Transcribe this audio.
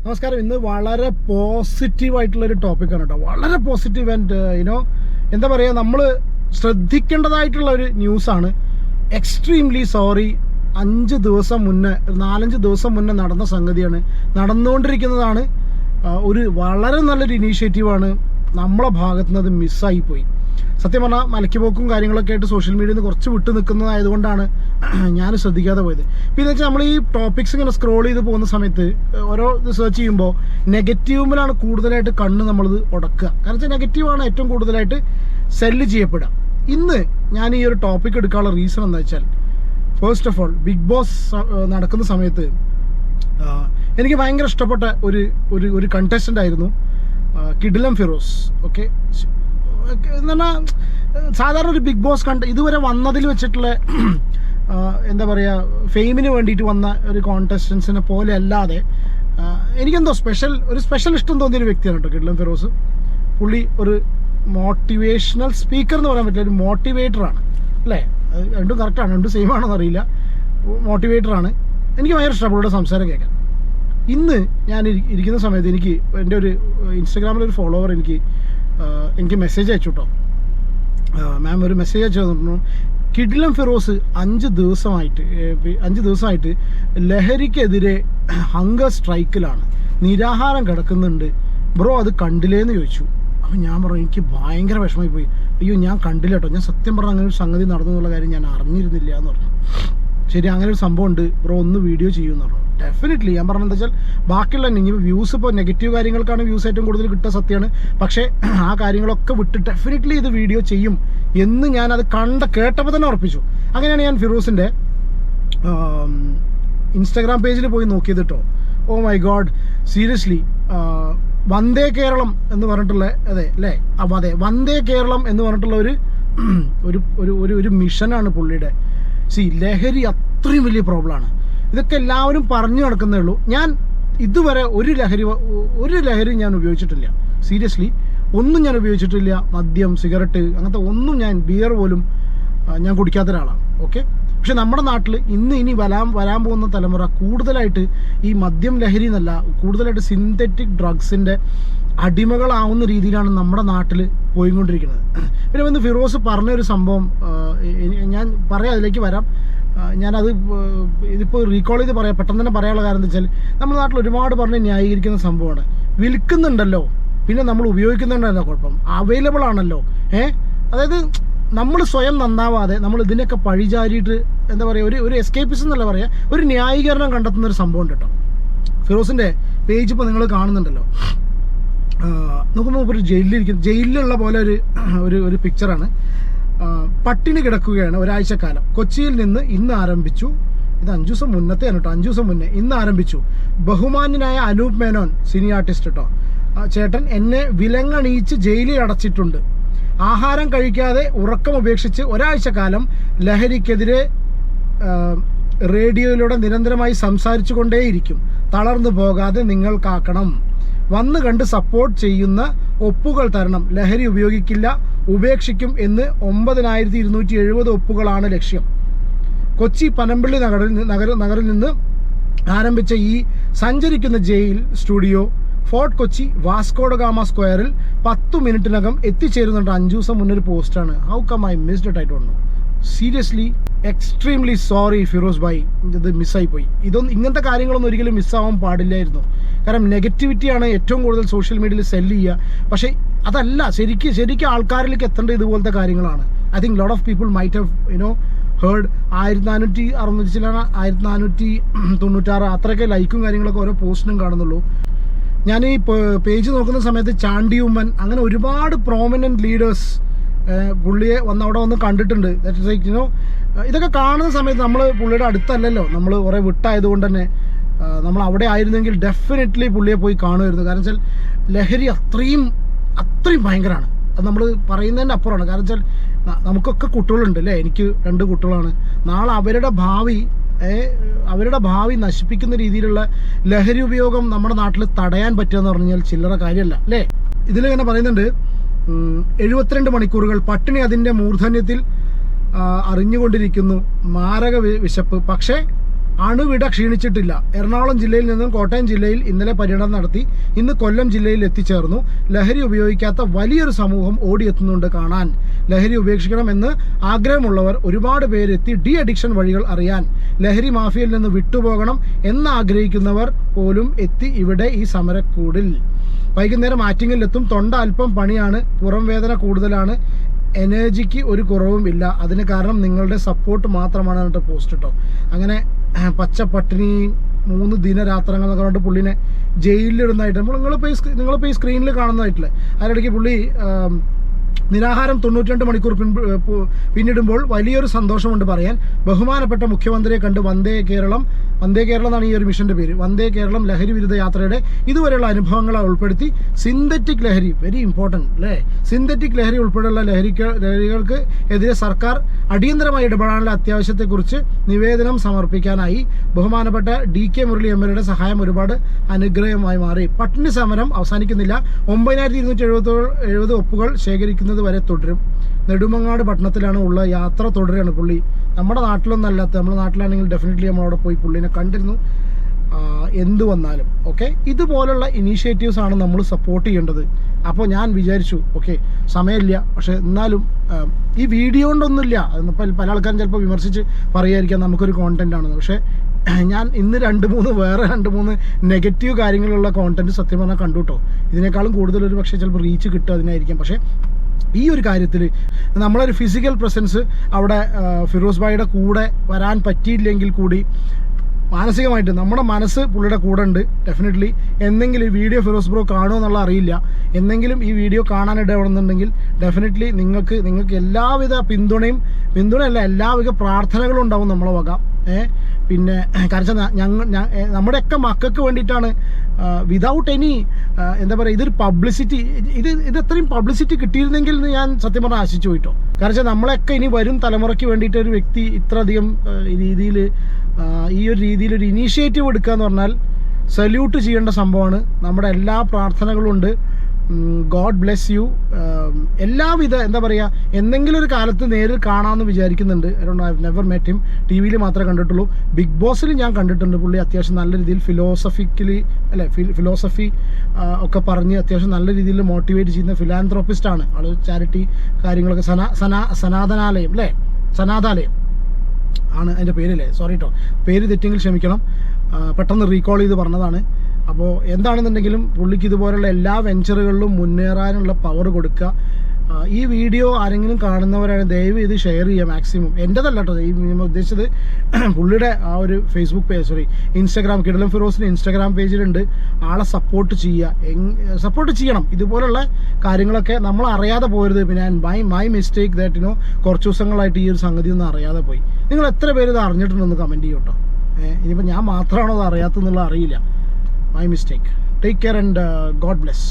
നമസ്കാരം. ഇന്ന് വളരെ പോസിറ്റീവായിട്ടുള്ളൊരു ടോപ്പിക്കാണ് കേട്ടോ. വളരെ പോസിറ്റീവ് ആൻഡ് എന്താ പറയുക, നമ്മൾ ശ്രദ്ധിക്കേണ്ടതായിട്ടുള്ള ഒരു ന്യൂസാണ്. Extremely sorry. 4-5 ദിവസം മുന്നേ നടന്ന സംഗതിയാണ്, നടന്നുകൊണ്ടിരിക്കുന്നതാണ്. ഒരു വളരെ നല്ലൊരു ഇനീഷ്യേറ്റീവാണ്. നമ്മളെ ഭാഗത്തുനിന്ന് അത് മിസ്സായിപ്പോയി. സത്യം പറഞ്ഞാൽ മലയ്ക്കുപോക്കും കാര്യങ്ങളൊക്കെ ആയിട്ട് സോഷ്യൽ മീഡിയയിൽ നിന്ന് കുറച്ച് വിട്ടു നിൽക്കുന്നതായതുകൊണ്ടാണ് ഞാൻ ശ്രദ്ധിക്കാതെ പോയത്. പിന്നെ വെച്ചാൽ നമ്മൾ ഈ ടോപ്പിക്സ് ഇങ്ങനെ സ്ക്രോൾ ചെയ്ത് പോകുന്ന സമയത്ത് ഓരോ സെർച്ച് ചെയ്യുമ്പോൾ നെഗറ്റീവിലാണ് കൂടുതലായിട്ട് കണ്ണ് നമ്മളിത് ഉടക്കുക. കാരണം വെച്ചാൽ നെഗറ്റീവാണ് ഏറ്റവും കൂടുതലായിട്ട് സെല്ല് ചെയ്യപ്പെടുക. ഇന്ന് ഞാൻ ഈ ഒരു ടോപ്പിക് എടുക്കാനുള്ള റീസൺ എന്താ വെച്ചാൽ, first of all Bigg Boss നടക്കുന്ന സമയത്ത് എനിക്ക് ഭയങ്കര ഇഷ്ടപ്പെട്ട ഒരു കണ്ടസ്റ്റൻ്റ് ആയിരുന്നു കിടിലം ഫിറോസ്. ഓക്കെ, എന്ന് പറഞ്ഞാൽ സാധാരണ ഒരു ബിഗ് ബോസ് ഇതുവരെ വന്നതിൽ വെച്ചിട്ടുള്ള എന്താ പറയുക, ഫെയിമിന് വേണ്ടിയിട്ട് വന്ന ഒരു കോൺടെസ്റ്റൻസിനെ പോലെ അല്ലാതെ എനിക്കെന്തോ സ്പെഷ്യൽ ഇഷ്ടം തോന്നിയൊരു വ്യക്തിയാണ് കേട്ടോ കിടിലം ഫിറോസ്. പുള്ളി ഒരു മോട്ടിവേഷണൽ സ്പീക്കർ എന്ന് പറയാൻ പറ്റില്ല, ഒരു മോട്ടിവേറ്ററാണ് അല്ലേ? രണ്ടും കറക്റ്റാണ്, രണ്ടും സെയിം ആണെന്ന് അറിയില്ല. മോട്ടിവേറ്ററാണ്. എനിക്ക് ഭയങ്കര ഇഷ്ടമാണ് പുള്ളിയുടെ സംസാരം കേൾക്കാൻ. ഇന്ന് ഞാൻ ഇരിക്കുന്ന സമയത്ത് എനിക്ക് എൻ്റെ ഒരു ഇൻസ്റ്റഗ്രാമിലൊരു ഫോളോവർ എനിക്ക് മെസ്സേജ് അയച്ചു കേട്ടോ. മാം ഒരു മെസ്സേജ് അയച്ചു തന്നിരുന്നു, കിടിലം ഫിറോസ് 5 ദിവസമായിട്ട് ലഹരിക്കെതിരെ ഹങ്കർ സ്ട്രൈക്കിലാണ്, നിരാഹാരം കിടക്കുന്നുണ്ട് ബ്രോ, അത് കണ്ടില്ലേന്ന് ചോദിച്ചു. അപ്പം ഞാൻ പറഞ്ഞു എനിക്ക് ഭയങ്കര വിഷമമായി പോയി. അയ്യോ ഞാൻ കണ്ടില്ല കേട്ടോ, ഞാൻ സത്യം പറഞ്ഞാൽ അങ്ങനെ ഒരു സംഗതി നടന്നു എന്നുള്ള കാര്യം ഞാൻ അറിഞ്ഞിരുന്നില്ല എന്ന് പറഞ്ഞു. ശരി, അങ്ങനെ ഒരു സംഭവം ഉണ്ട് ബ്രോ, ഒന്ന് വീഡിയോ ചെയ്യുമെന്ന് പറഞ്ഞു. ഡെഫിനറ്റ്ലി ഞാൻ പറഞ്ഞത് എന്താ വെച്ചാൽ, ബാക്കിയുള്ള ഇനി വ്യൂസ് ഇപ്പോൾ നെഗറ്റീവ് കാര്യങ്ങൾക്കാണ് വ്യൂസ് ഏറ്റവും കൂടുതൽ കിട്ടുക, സത്യമാണ്. പക്ഷേ ആ കാര്യങ്ങളൊക്കെ വിട്ട് ഡെഫിനറ്റ്ലി ഇത് വീഡിയോ ചെയ്യും എന്ന് ഞാനത് കേട്ടപ്പോൾ തന്നെ ഉറപ്പിച്ചു. അങ്ങനെയാണ് ഞാൻ ഫിറോസിൻ്റെ ഇൻസ്റ്റാഗ്രാം പേജിൽ പോയി നോക്കിയത് കേട്ടോ. ഓ മൈ ഗോഡ്, സീരിയസ്ലി വന്ദേ കേരളം എന്ന് പറഞ്ഞിട്ടുള്ള അതെ വന്ദേ കേരളം എന്ന് പറഞ്ഞിട്ടുള്ള ഒരു മിഷനാണ് പുള്ളിയുടെ. ലഹരി അത്രയും വലിയ പ്രോബ്ലമാണ്. ഇതൊക്കെ എല്ലാവരും പറഞ്ഞു നടക്കുന്നേ ഉള്ളൂ. ഞാൻ ഇതുവരെ ഒരു ലഹരി ഞാൻ ഉപയോഗിച്ചിട്ടില്ല. സീരിയസ്ലി ഒന്നും ഞാൻ ഉപയോഗിച്ചിട്ടില്ല. മദ്യം, സിഗരറ്റ്, അങ്ങനത്തെ ഒന്നും, ബിയർ പോലും ഞാൻ കുടിക്കാത്ത ഒരാളാണ്. ഓക്കെ, പക്ഷെ നമ്മുടെ നാട്ടിൽ ഇനി വരാൻ പോകുന്ന തലമുറ കൂടുതലായിട്ട് ഈ മദ്യം ലഹരി എന്നല്ല, കൂടുതലായിട്ട് സിന്തറ്റിക് ഡ്രഗ്സിൻ്റെ അടിമകളാവുന്ന രീതിയിലാണ് നമ്മുടെ നാട്ടിൽ പോയിക്കൊണ്ടിരിക്കുന്നത്. പിന്നെ വന്ന് ഫിറോസ് പറഞ്ഞൊരു സംഭവം ഞാൻ പറയാം, അതിലേക്ക് വരാം. ഞാനത് ഇതിപ്പോൾ റീകോൾ ചെയ്ത് പറയാം, പെട്ടെന്ന് തന്നെ പറയാനുള്ള കാരണം എന്താ വെച്ചാൽ, നമ്മുടെ നാട്ടിൽ ഒരുപാട് പറഞ്ഞ് ന്യായീകരിക്കുന്ന സംഭവമാണ്. വിൽക്കുന്നുണ്ടല്ലോ, പിന്നെ നമ്മൾ ഉപയോഗിക്കുന്നുണ്ടല്ലോ, കുഴപ്പം അവൈലബിൾ ആണല്ലോ. അതായത് നമ്മൾ സ്വയം നന്നാവാതെ നമ്മൾ ഇതിനൊക്കെ പഴിചാരിയിട്ട് എന്താ പറയുക, ഒരു എസ്കേപ്പിസം എന്നല്ല പറയുക, ഒരു ന്യായീകരണം കണ്ടെത്തുന്ന ഒരു സംഭവം ഉണ്ട് കേട്ടോ. ഫിറോസിൻ്റെ പേജ് ഇപ്പോൾ നിങ്ങൾ കാണുന്നുണ്ടല്ലോ. നോക്കുമ്പോൾ ഒരു ജയിലിലുള്ള പോലെ ഒരു പിക്ചറാണ്. പട്ടിണി കിടക്കുകയാണ് ഒരാഴ്ചക്കാലം. കൊച്ചിയിൽ നിന്ന് ഇന്ന് ആരംഭിച്ചു. ഇത് 5 ദിവസം മുന്നത്തെയാണ് കേട്ടോ, 5 ദിവസം മുന്നേ. ഇന്ന് ആരംഭിച്ചു. ബഹുമാന്യനായ അനൂപ് മേനോൻ, സിനി ആർട്ടിസ്റ്റ് കേട്ടോ, ചേട്ടൻ എന്നെ വിലങ്ങണിയിച്ച് ജയിലിൽ അടച്ചിട്ടുണ്ട്. ആഹാരം കഴിക്കാതെ ഉറക്കം ഉപേക്ഷിച്ച് ഒരാഴ്ചക്കാലം ലഹരിക്കെതിരെ റേഡിയോയിലൂടെ നിരന്തരമായി സംസാരിച്ചു കൊണ്ടേയിരിക്കും. തളർന്നു പോകാതെ നിങ്ങൾ കാക്കണം. വന്ന് കണ്ട് സപ്പോർട്ട് ചെയ്യുന്ന ഒപ്പുകൾ തരണം. ലഹരി ഉപയോഗിക്കില്ല, ഉപേക്ഷിക്കും എന്ന് 9270 ഒപ്പുകളാണ് ലക്ഷ്യം. കൊച്ചി പനമ്പള്ളി നഗറിൽ നിന്ന് ആരംഭിച്ച ഈ സഞ്ചരിക്കുന്ന jail studio Fort Kochi Vasco da Gama സ്ക്വയറിൽ 10 മിനിറ്റിനകം എത്തിച്ചേരുന്നുണ്ട്. 5 ദിവസം മുന്നൊരു പോസ്റ്റാണ്. How come I missed it, I don't know. Seriously extremely sorry Firoz ഭായ്, ഇത് മിസ്സായിപ്പോയി. ഇങ്ങനത്തെ കാര്യങ്ങളൊന്നും ഒരിക്കലും മിസ്സാവാൻ പാടില്ലായിരുന്നു. കാരണം നെഗറ്റിവിറ്റിയാണ് ഏറ്റവും കൂടുതൽ സോഷ്യൽ മീഡിയയിൽ സെല്ല് ചെയ്യുക. പക്ഷേ അതല്ല, ശരിക്കും ആൾക്കാരിലേക്ക് എത്തേണ്ട ഇതുപോലത്തെ കാര്യങ്ങളാണ്. I think lot of people might have heard. 1496 അത്രയൊക്കെ ലൈക്കും കാര്യങ്ങളൊക്കെ ഓരോ പോസ്റ്റിനും കാണുന്നുള്ളൂ. ഞാൻ ഈ പേജ് നോക്കുന്ന സമയത്ത് ചാണ്ടി ഉമ്മൻ, അങ്ങനെ ഒരുപാട് പ്രോമിനൻറ്റ് ലീഡേഴ്സ് പുള്ളിയെ അവിടെ വന്ന് കണ്ടിട്ടുണ്ട്. ദാറ്റ് ഇസ് ലൈക്ക് ഇതൊക്കെ കാണുന്ന സമയത്ത് നമ്മൾ പുള്ളിയുടെ അടുത്തല്ലല്ലോ, നമ്മൾ കുറേ വിട്ടായതുകൊണ്ട് തന്നെ നമ്മൾ അവിടെ ആയിരുന്നെങ്കിൽ ഡെഫിനറ്റ്ലി പുള്ളിയെ പോയി കാണുമായിരുന്നു. കാരണം വെച്ചാൽ ലഹരി അത്രയും ഭയങ്കരമാണ്. അത് നമ്മൾ പറയുന്നതിൻ്റെ അപ്പുറമാണ്. കാരണം വെച്ചാൽ നമുക്കൊക്കെ കുട്ടികളുണ്ട് അല്ലേ, എനിക്ക് 2 കുട്ടികളാണ്. നാളെ അവരുടെ ഭാവി നശിപ്പിക്കുന്ന രീതിയിലുള്ള ലഹരി ഉപയോഗം നമ്മുടെ നാട്ടിൽ തടയാൻ പറ്റുകയെന്ന് പറഞ്ഞാൽ ചില്ലറ കാര്യമല്ല അല്ലേ. ഇതിലിങ്ങനെ പറയുന്നുണ്ട്, 72 മണിക്കൂറുകൾ പട്ടിണി അതിൻ്റെ മൂർധന്യത്തിൽ അറിഞ്ഞുകൊണ്ടിരിക്കുന്നു, മാരക വിശപ്പ്. പക്ഷേ അണുവിട ക്ഷീണിച്ചിട്ടില്ല. എറണാകുളം ജില്ലയിൽ നിന്നും കോട്ടയം ജില്ലയിൽ ഇന്നലെ പര്യടനം നടത്തി ഇന്ന് കൊല്ലം ജില്ലയിൽ എത്തിച്ചേർന്നു. ലഹരി ഉപയോഗിക്കാത്ത വലിയൊരു സമൂഹം ഓടിയെത്തുന്നുണ്ട് കാണാൻ. ലഹരി ഉപേക്ഷിക്കണമെന്ന് ആഗ്രഹമുള്ളവർ ഒരുപാട് പേരെത്തി ഡി അഡിക്ഷൻ വഴികൾ അറിയാൻ. ലഹരി മാഫിയയിൽ നിന്ന് വിട്ടുപോകണം എന്നാഗ്രഹിക്കുന്നവർ പോലും എത്തി ഇവിടെ ഈ സമരക്കൂടിൽ. വൈകുന്നേരം ആറ്റിങ്ങലിലെത്തും. തൊണ്ട അല്പം പണിയാണ്, പുറം വേദന കൂടുതലാണ്, എനർജിക്ക് ഒരു കുറവും ഇല്ല. അതിന് കാരണം നിങ്ങളുടെ സപ്പോർട്ട് മാത്രമാണ് എന്നിട്ട് പോസ്റ്റ് ഇട്ടോ. അങ്ങനെ പച്ചപ്പട്ടിണി 3 ദിനരാത്രങ്ങൾ എന്നൊക്കെ പറഞ്ഞിട്ട് പുള്ളിനെ ജയിലിലിടുന്നതായിട്ട് നിങ്ങളിപ്പോൾ ഈ സ്ക്രീനിൽ കാണുന്നതായിട്ടില്ലേ. അതിനിടയ്ക്ക് പുള്ളി നിരാഹാരം 92 മണിക്കൂർ പിന്നിടുമ്പോൾ വലിയൊരു സന്തോഷമുണ്ട് പറയാൻ. ബഹുമാനപ്പെട്ട മുഖ്യമന്ത്രിയെ കണ്ട് വന്ദേ കേരളം എന്നാണ് ഈ ഒരു മിഷന്റെ പേര്. വന്ദേ കേരളം ലഹരി വിരുദ്ധ യാത്രയുടെ ഇതുവരെയുള്ള അനുഭവങ്ങളെ ഉൾപ്പെടുത്തി സിന്തറ്റിക് ലഹരി, വെരി ഇമ്പോർട്ടൻറ്റ് അല്ലേ, സിന്തറ്റിക് ലഹരി ഉൾപ്പെടെയുള്ള ലഹരികൾക്ക് എതിരെ സർക്കാർ അടിയന്തരമായി ഇടപെടാനുള്ള അത്യാവശ്യത്തെക്കുറിച്ച് നിവേദനം സമർപ്പിക്കാനായി. ബഹുമാനപ്പെട്ട DK മുരളി MLAയുടെ സഹായം ഒരുപാട് അനുഗ്രഹമായി മാറി. പട്ടിണി സമരം അവസാനിക്കുന്നില്ല. 9270 ഒപ്പുകൾ ശേഖരിക്കുന്നത് വരെ തുടരും. നെടുമങ്ങാട് പട്ടണത്തിലാണ് ഉള്ള യാത്ര തുടരുകയാണ് പുള്ളി. നമ്മുടെ നാട്ടിലൊന്നും അല്ലാത്ത, നമ്മുടെ നാട്ടിലാണെങ്കിൽ ഡെഫിനറ്റ്ലി നമ്മളവിടെ പോയി പുള്ളിനെ കണ്ടിരുന്നു. എന്തു വന്നാലും ഓക്കെ, ഇതുപോലുള്ള ഇനീഷ്യേറ്റീവ്സ് ആണ് നമ്മൾ സപ്പോർട്ട് ചെയ്യേണ്ടത്. അപ്പോൾ ഞാൻ വിചാരിച്ചു ഓക്കെ സമയമില്ല, പക്ഷെ എന്നാലും ഈ വീഡിയോ കൊണ്ടൊന്നുമില്ല. അതിപ്പോൾ പല ആൾക്കാരും ചിലപ്പോൾ വിമർശിച്ച് പറയാതിരിക്കാം നമുക്കൊരു കോണ്ടന്റ് ആണെന്ന്. പക്ഷേ ഞാൻ ഇന്ന് 2-3 നെഗറ്റീവ് കാര്യങ്ങളുള്ള കോണ്ടന്റ് സത്യം പറഞ്ഞാൽ കണ്ടു കേട്ടോ. ഇതിനേക്കാളും കൂടുതലൊരു പക്ഷേ ചിലപ്പോൾ റീച്ച് കിട്ടുക അതിനായിരിക്കും. പക്ഷേ ഈ ഒരു കാര്യത്തിൽ നമ്മളൊരു ഫിസിക്കൽ പ്രസൻസ് അവിടെ ഫിറോസ് ഭായിയുടെ കൂടെ വരാൻ പറ്റിയില്ലെങ്കിൽ കൂടി മാനസികമായിട്ട് നമ്മുടെ മനസ്സ് പുള്ളിയുടെ കൂടെ ഉണ്ട്. ഡെഫിനറ്റ്ലി എന്തെങ്കിലും ഈ വീഡിയോ ഫിറോസ് ബ്രോ കാണുമോ എന്നുള്ള അറിയില്ല. എന്തെങ്കിലും ഈ വീഡിയോ കാണാനിടപെടുന്നുണ്ടെങ്കിൽ ഡെഫിനറ്റ്ലി നിങ്ങൾക്ക് എല്ലാവിധ പിന്തുണയല്ല എല്ലാവിധ പ്രാർത്ഥനകളും ഉണ്ടാവും നമ്മളെ വക. പിന്നെ കാരണം നമ്മുടെയൊക്കെ മക്കൾക്ക് വേണ്ടിയിട്ടാണ്. വിതൗട്ട് എനി എന്താ പറയുക, ഇതൊരു പബ്ലിസിറ്റി, ഇത് എത്രയും പബ്ലിസിറ്റി കിട്ടിയിരുന്നെങ്കിൽ ഞാൻ സത്യം പറഞ്ഞാൽ ആശിച്ചു പോയിട്ടോ. കാരണം നമ്മളൊക്കെ ഇനി വരും തലമുറയ്ക്ക് വേണ്ടിയിട്ട് ഒരു വ്യക്തി ഇത്രയധികം രീതിയിൽ ഈ ഒരു രീതിയിൽ ഒരു ഇനീഷ്യേറ്റീവ് എടുക്കുക എന്ന് പറഞ്ഞാൽ സല്യൂട്ട് ചെയ്യേണ്ട സംഭവമാണ്. നമ്മുടെ എല്ലാ പ്രാർത്ഥനകളും ഉണ്ട്. God bless you. എല്ലാവിധ എന്താ പറയുക, എന്തെങ്കിലും ഒരു കാലത്ത് നേരിൽ കാണാമെന്ന് വിചാരിക്കുന്നുണ്ട്. I never met him. TV-യിൽ മാത്രമേ കണ്ടിട്ടുള്ളൂ. ബിഗ് ബോസിൽ ഞാൻ കണ്ടിട്ടുണ്ട്. പുള്ളി അത്യാവശ്യം നല്ല രീതിയിൽ ഫിലോസഫി ഒക്കെ പറഞ്ഞ് അത്യാവശ്യം നല്ല രീതിയിൽ മോട്ടിവേറ്റ് ചെയ്യുന്ന ഫിലാന്ത്രോപ്പിസ്റ്റാണ് ആൾ. ചാരിറ്റി കാര്യങ്ങളൊക്കെ സനാതനാലയം അല്ലേ, സനാതാലയം ആണ് അതിൻ്റെ പേരല്ലേ, സോറി കേട്ടോ പേര് തെറ്റെങ്കിൽ ക്ഷമിക്കണം, പെട്ടെന്ന് റീകോൾ ചെയ്ത് പറഞ്ഞതാണ്. അപ്പോൾ എന്താണെന്നുണ്ടെങ്കിലും പുള്ളിക്ക് ഇതുപോലുള്ള എല്ലാ വെഞ്ചറുകളിലും മുന്നേറാനുള്ള പവർ കൊടുക്കുക. ഈ വീഡിയോ ആരെങ്കിലും കാണുന്നവരാണ് ദയവ് ഇത് ഷെയർ ചെയ്യുക മാക്സിമം. എൻ്റെതല്ല കേട്ടോ ഈ ഉദ്ദേശിച്ചത്, പുള്ളിയുടെ ആ ഒരു ഫേസ്ബുക്ക് പേജ് ഇൻസ്റ്റാഗ്രാം, കിടിലം ഫിറോസിന് ഇൻസ്റ്റാഗ്രാം പേജിലുണ്ട്. ആളെ സപ്പോർട്ട് ചെയ്യണം. ഇതുപോലുള്ള കാര്യങ്ങളൊക്കെ നമ്മൾ അറിയാതെ പോരുത്. പിന്നെ മൈ മിസ്റ്റേക്ക് ദാറ്റ് കുറച്ച് ദിവസങ്ങളായിട്ട് ഈ ഒരു സംഗതി ഒന്നും അറിയാതെ പോയി. നിങ്ങൾ എത്ര പേര് ഇത് അറിഞ്ഞിട്ടുണ്ടെന്ന് കമൻറ്റ് ചെയ്യും കേട്ടോ. ഇനിയിപ്പോൾ ഞാൻ മാത്രമാണോ അത് അറിയാത്തതെന്നുള്ള അറിയില്ല. My mistake. Take care and God bless.